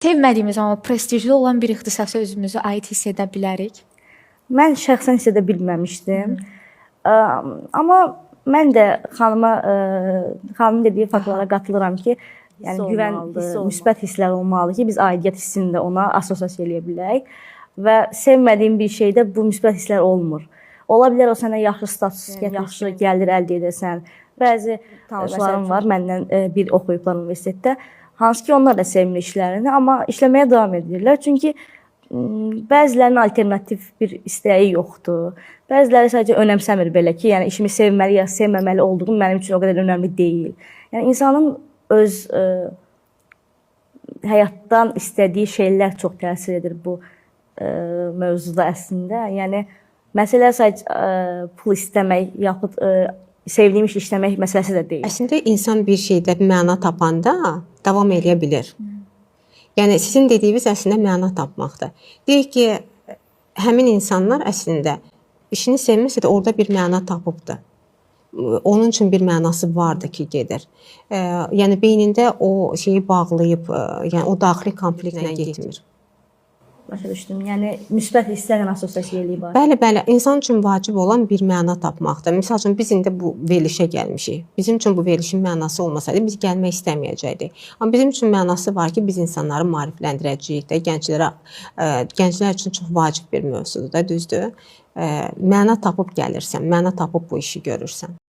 Sevmədiyimiz amma prestijli olan bir ixtisasa özümüzü aid hiss edə bilərik. Mən şəxsən hiss edə bilməmişdim. Amma mən də xanımın dediyi faktlara qatılıram ki, yəni güvən, müsbət hisslər olmalı ki, biz aidiyyət hissini də ona assosiasiya eləyə bilək və sevmədiyim bir şeydə bu müsbət hisslər olmur. Ola bilər o sənə yaxşı status, yaxşı gəlir əldə edəsən. Bəzi tanışlarım var, məndən bir oxuyublar universitetdə. Hansı ki, onlar da sevmir işlərini, amma işləməyə davam edirlər. Çünki bəzilərinin alternativ bir istəyi yoxdur. Bəziləri sadəcə önəmsəmir belə ki, yəni işimi sevməli ya sevməməli olduğum mənim üçün o qədər önəmli deyil. Yəni insanın öz həyatdan istədiyi şeylər çox təsir edir bu mövzuda əslində. Yəni məsələ sadəcə pul istəmək yaxud sevdiyim iş işləmək məsələsi də deyil. Əslində insan bir şeydə məna tapanda davam edə bilir. Yəni sizin dediyiniz əslində məna tapmaqdır. Deyək ki, həmin insanlar əslində işini sevməsə də orada bir məna tapıbdır. Onun üçün bir mənası vardı ki, gedir. Yəni beynində o şeyi bağlayıb, yəni o daxili konfliktlə getmir. Başa düşdüm. Yəni müsbət hisslərlə assosiasiya eləyib. Bəli, insan üçün vacib olan bir məna tapmaqdır. Məsəl üçün biz indi bu verilişə gəlmişik. Bizim üçün bu verilişin mənası olmasaydı biz gəlmək istəməyəcəkdik. Amma bizim üçün mənası var ki, biz insanları maarifləndirəcəyik də, gənclər üçün çox vacib bir mövzudur da, düzdür? Məna tapıb gəlirsən, məna tapıb bu işi görürsən.